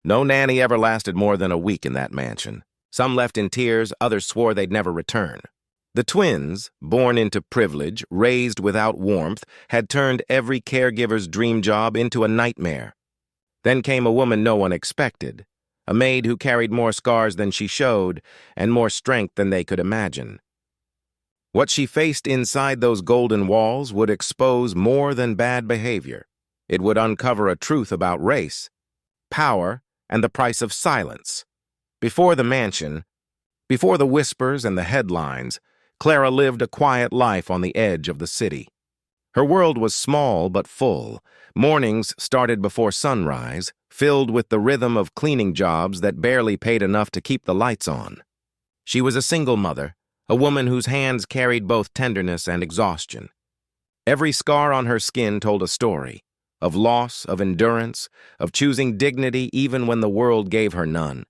No nanny ever lasted more than a week in that mansion. Some left in tears, others swore they'd never return. The twins, born into privilege, raised without warmth, had turned every caregiver's dream job into a nightmare. Then came a woman no one expected, a maid who carried more scars than she showed and more strength than they could imagine. What she faced inside those golden walls would expose more than bad behavior. It would uncover a truth about race, power, and the price of silence. Before the mansion, before the whispers and the headlines, Clara lived a quiet life on the edge of the city. Her world was small but full. Mornings started before sunrise, filled with the rhythm of cleaning jobs that barely paid enough to keep the lights on. She was a single mother, a woman whose hands carried both tenderness and exhaustion. Every scar on her skin told a story, of loss, of endurance, of choosing dignity even when the world gave her none.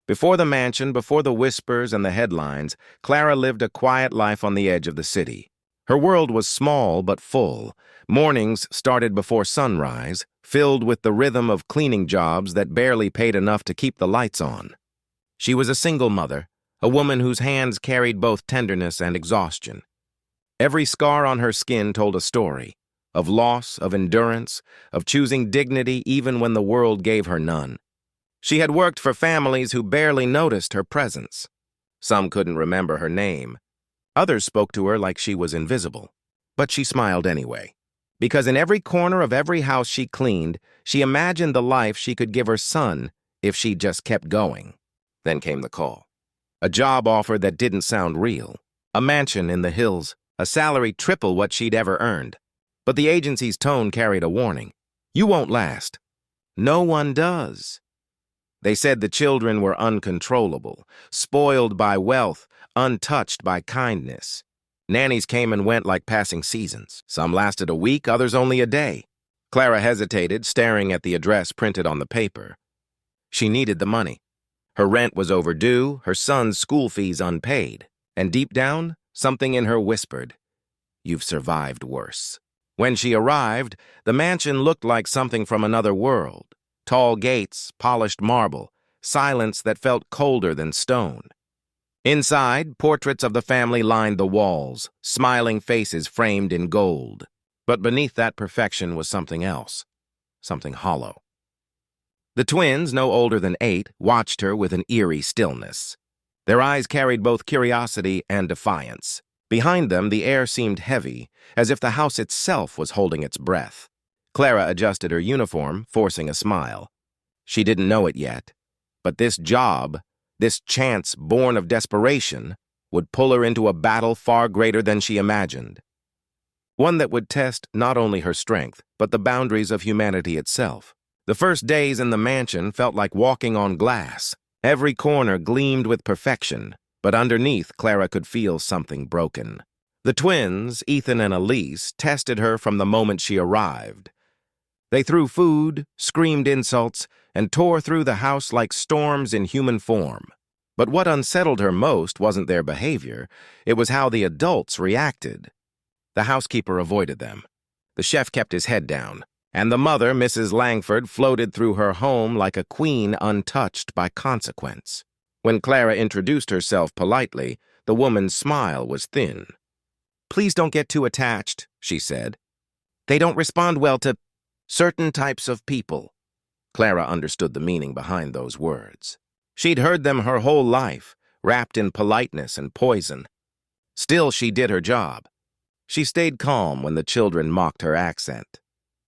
Before the mansion, before the whispers and the headlines, Clara lived a quiet life on the edge of the city. Her world was small but full. Mornings started before sunrise, filled with the rhythm of cleaning jobs that barely paid enough to keep the lights on. She was a single mother, a woman whose hands carried both tenderness and exhaustion. Every scar on her skin told a story, of loss, of endurance, of choosing dignity even when the world gave her none. She had worked for families who barely noticed her presence. Some couldn't remember her name. Others spoke to her like she was invisible. But she smiled anyway, because in every corner of every house she cleaned, she imagined the life she could give her son if she just kept going. Then came the call. A job offer that didn't sound real. A mansion in the hills, a salary triple what she'd ever earned. But the agency's tone carried a warning. You won't last. No one does. They said the children were uncontrollable, spoiled by wealth, untouched by kindness. Nannies came and went like passing seasons. Some lasted a week, others only a day. Clara hesitated, staring at the address printed on the paper. She needed the money. Her rent was overdue, her son's school fees unpaid. And deep down, something in her whispered, "You've survived worse." When she arrived, the mansion looked like something from another world. Tall gates, polished marble, silence that felt colder than stone. Inside, portraits of the family lined the walls, smiling faces framed in gold. But beneath that perfection was something else, something hollow. The twins, no older than 8, watched her with an eerie stillness. Their eyes carried both curiosity and defiance. Behind them, the air seemed heavy, as if the house itself was holding its breath. Clara adjusted her uniform, forcing a smile. She didn't know it yet, but this job, this chance born of desperation, would pull her into a battle far greater than she imagined. One that would test not only her strength, but the boundaries of humanity itself. The first days in the mansion felt like walking on glass. Every corner gleamed with perfection, but underneath Clara could feel something broken. The twins, Ethan and Elise, tested her from the moment she arrived. They threw food, screamed insults, and tore through the house like storms in human form. But what unsettled her most wasn't their behavior, it was how the adults reacted. The housekeeper avoided them. The chef kept his head down, and the mother, Mrs. Langford, floated through her home like a queen untouched by consequence. When Clara introduced herself politely, the woman's smile was thin. "Please don't get too attached," she said. "They don't respond well to certain types of people." Clara understood the meaning behind those words. She'd heard them her whole life, wrapped in politeness and poison. Still, she did her job. She stayed calm when the children mocked her accent.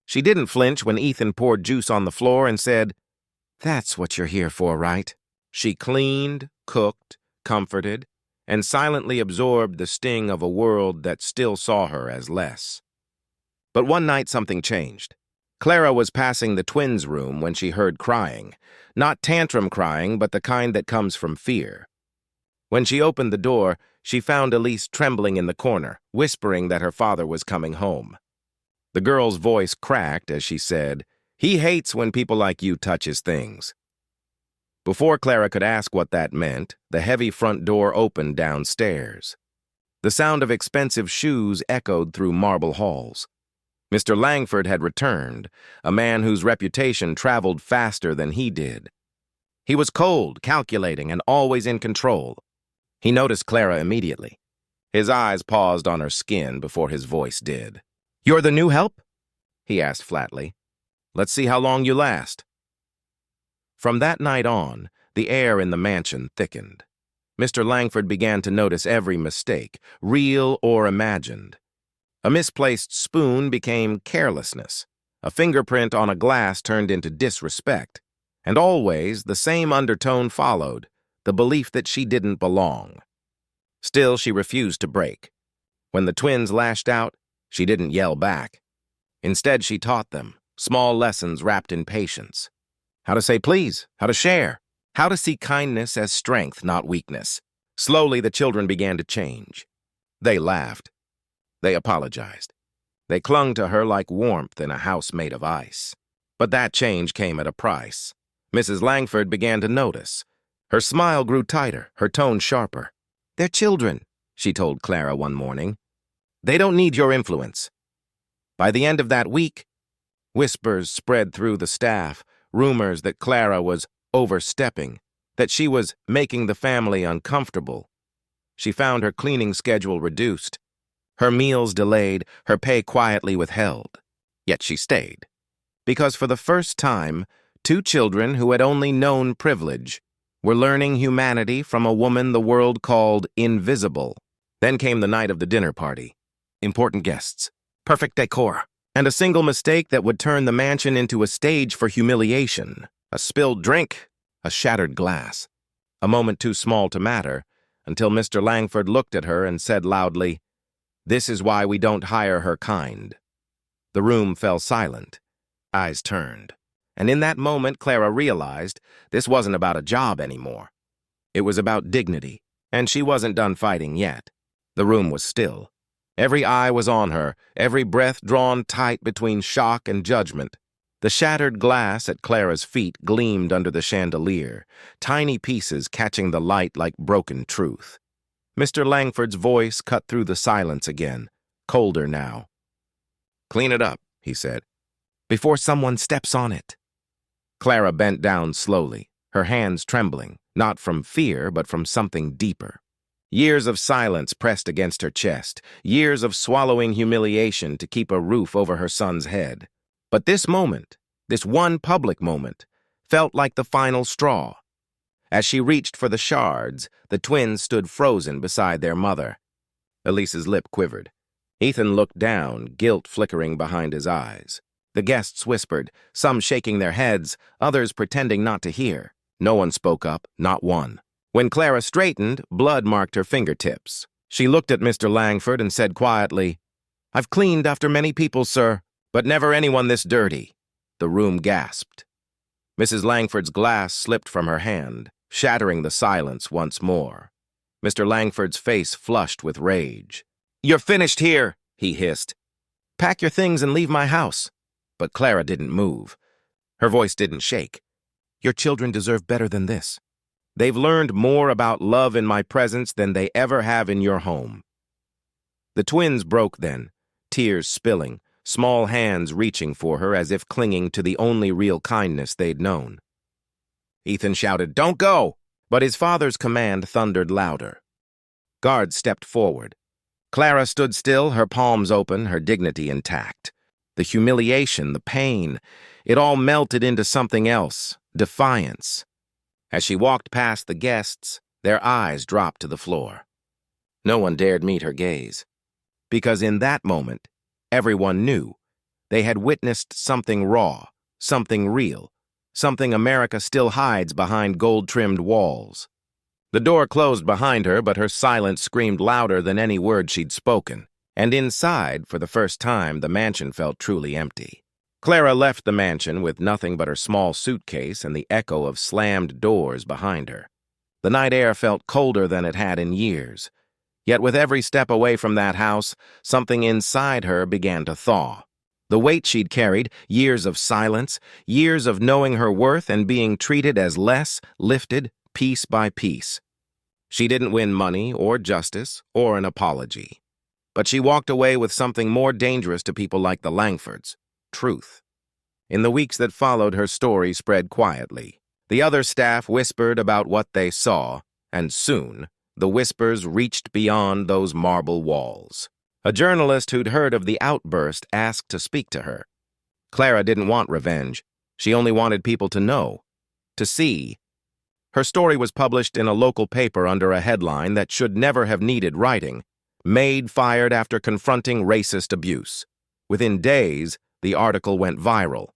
She didn't flinch when Ethan poured juice on the floor and said, "That's what you're here for, right?" She cleaned, cooked, comforted, and silently absorbed the sting of a world that still saw her as less. But one night something changed. Clara was passing the twins' room when she heard crying. Not tantrum crying, but the kind that comes from fear. When she opened the door, she found Elise trembling in the corner, whispering that her father was coming home. The girl's voice cracked as she said, "He hates when people like you touch his things." Before Clara could ask what that meant, the heavy front door opened downstairs. The sound of expensive shoes echoed through marble halls. Mr. Langford had returned, a man whose reputation traveled faster than he did. He was cold, calculating, and always in control. He noticed Clara immediately. His eyes paused on her skin before his voice did. "You're the new help?" he asked flatly. "Let's see how long you last." From that night on, the air in the mansion thickened. Mr. Langford began to notice every mistake, real or imagined. A misplaced spoon became carelessness. A fingerprint on a glass turned into disrespect. And always the same undertone followed, the belief that she didn't belong. Still, she refused to break. When the twins lashed out, she didn't yell back. Instead, she taught them, small lessons wrapped in patience. How to say please, how to share, how to see kindness as strength, not weakness. Slowly, the children began to change. They laughed. They apologized. They clung to her like warmth in a house made of ice. But that change came at a price. Mrs. Langford began to notice. Her smile grew tighter, her tone sharper. "They're children," she told Clara one morning. "They don't need your influence." By the end of that week, whispers spread through the staff, rumors that Clara was overstepping, that she was making the family uncomfortable. She found her cleaning schedule reduced, her meals delayed, her pay quietly withheld. Yet she stayed. Because for the first time, two children who had only known privilege were learning humanity from a woman the world called invisible. Then came the night of the dinner party. Important guests, perfect decor, and a single mistake that would turn the mansion into a stage for humiliation. A spilled drink, a shattered glass. A moment too small to matter, until Mr. Langford looked at her and said loudly, "This is why we don't hire her kind." The room fell silent. Eyes turned. And in that moment, Clara realized this wasn't about a job anymore. It was about dignity, and she wasn't done fighting yet. The room was still. Every eye was on her, every breath drawn tight between shock and judgment. The shattered glass at Clara's feet gleamed under the chandelier, tiny pieces catching the light like broken truth. Mr. Langford's voice cut through the silence again, colder now. "Clean it up," he said, "before someone steps on it." Clara bent down slowly, her hands trembling, not from fear, but from something deeper. Years of silence pressed against her chest, years of swallowing humiliation to keep a roof over her son's head. But this moment, this one public moment, felt like the final straw. As she reached for the shards, the twins stood frozen beside their mother. Elise's lip quivered. Ethan looked down, guilt flickering behind his eyes. The guests whispered, some shaking their heads, others pretending not to hear. No one spoke up, not one. When Clara straightened, blood marked her fingertips. She looked at Mr. Langford and said quietly, "I've cleaned after many people, sir, but never anyone this dirty." The room gasped. Mrs. Langford's glass slipped from her hand, shattering the silence once more. Mr. Langford's face flushed with rage. "You're finished here," he hissed. "Pack your things and leave my house." But Clara didn't move. Her voice didn't shake. "Your children deserve better than this. They've learned more about love in my presence than they ever have in your home." The twins broke then, tears spilling, small hands reaching for her as if clinging to the only real kindness they'd known. Ethan shouted, "Don't go!" But his father's command thundered louder. Guards stepped forward. Clara stood still, her palms open, her dignity intact. The humiliation, the pain, it all melted into something else, defiance. As she walked past the guests, their eyes dropped to the floor. No one dared meet her gaze. Because in that moment, everyone knew they had witnessed something raw, something real, something America still hides behind gold-trimmed walls. The door closed behind her, but her silence screamed louder than any word she'd spoken. And inside, for the first time, the mansion felt truly empty. Clara left the mansion with nothing but her small suitcase and the echo of slammed doors behind her. The night air felt colder than it had in years. Yet with every step away from that house, something inside her began to thaw. The weight she'd carried, years of silence, years of knowing her worth and being treated as less, lifted piece by piece. She didn't win money or justice or an apology. But she walked away with something more dangerous to people like the Langfords: truth. In the weeks that followed, her story spread quietly. The other staff whispered about what they saw, and soon the whispers reached beyond those marble walls. A journalist who'd heard of the outburst asked to speak to her. Clara didn't want revenge. She only wanted people to know, to see. Her story was published in a local paper under a headline that should never have needed writing: Maid fired after confronting racist abuse. Within days, the article went viral.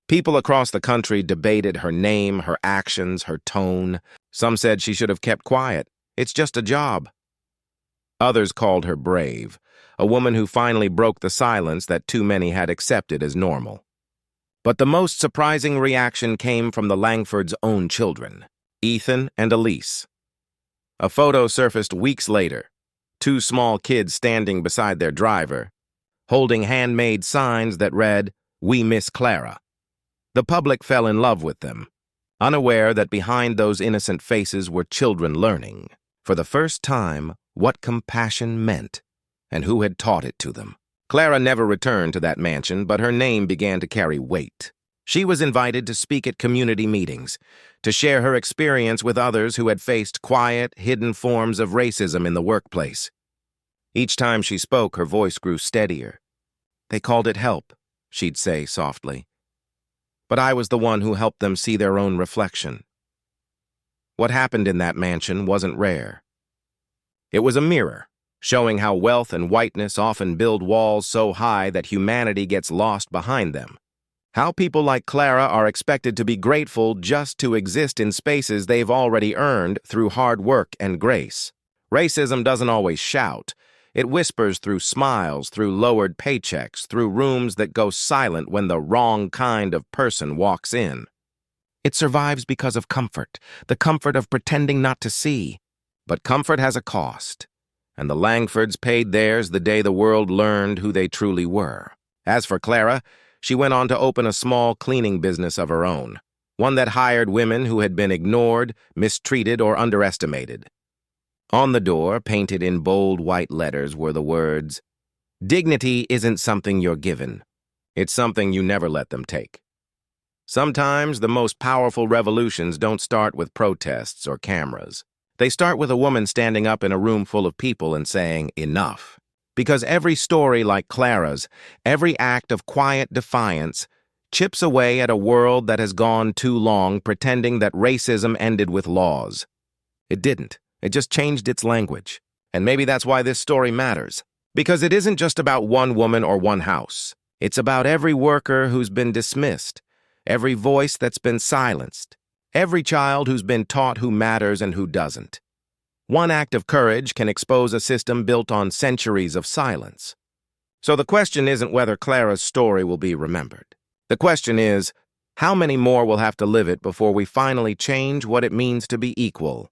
People across the country debated her name, her actions, her tone. Some said she should have kept quiet. It's just a job. Others called her brave, a woman who finally broke the silence that too many had accepted as normal. But the most surprising reaction came from the Langfords' own children, Ethan and Elise. A photo surfaced weeks later, two small kids standing beside their driver, holding handmade signs that read, "We miss Clara." The public fell in love with them, unaware that behind those innocent faces were children learning, for the first time, what compassion meant and who had taught it to them. Clara never returned to that mansion, but her name began to carry weight. She was invited to speak at community meetings, to share her experience with others who had faced quiet, hidden forms of racism in the workplace. Each time she spoke, her voice grew steadier. "They called it help," she'd say softly. "But I was the one who helped them see their own reflection." What happened in that mansion wasn't rare. It was a mirror, showing how wealth and whiteness often build walls so high that humanity gets lost behind them. How people like Clara are expected to be grateful just to exist in spaces they've already earned through hard work and grace. Racism doesn't always shout. It whispers through smiles, through lowered paychecks, through rooms that go silent when the wrong kind of person walks in. It survives because of comfort, the comfort of pretending not to see. But comfort has a cost, and the Langfords paid theirs the day the world learned who they truly were. As for Clara, she went on to open a small cleaning business of her own, one that hired women who had been ignored, mistreated, or underestimated. On the door, painted in bold white letters, were the words, "Dignity isn't something you're given. It's something you never let them take." Sometimes the most powerful revolutions don't start with protests or cameras. They start with a woman standing up in a room full of people and saying, "Enough." Because every story like Clara's, every act of quiet defiance, chips away at a world that has gone too long pretending that racism ended with laws. It didn't. It just changed its language. And maybe that's why this story matters. Because it isn't just about one woman or one house. It's about every worker who's been dismissed, every voice that's been silenced, every child who's been taught who matters and who doesn't. One act of courage can expose a system built on centuries of silence. So the question isn't whether Clara's story will be remembered. The question is, how many more will have to live it before we finally change what it means to be equal?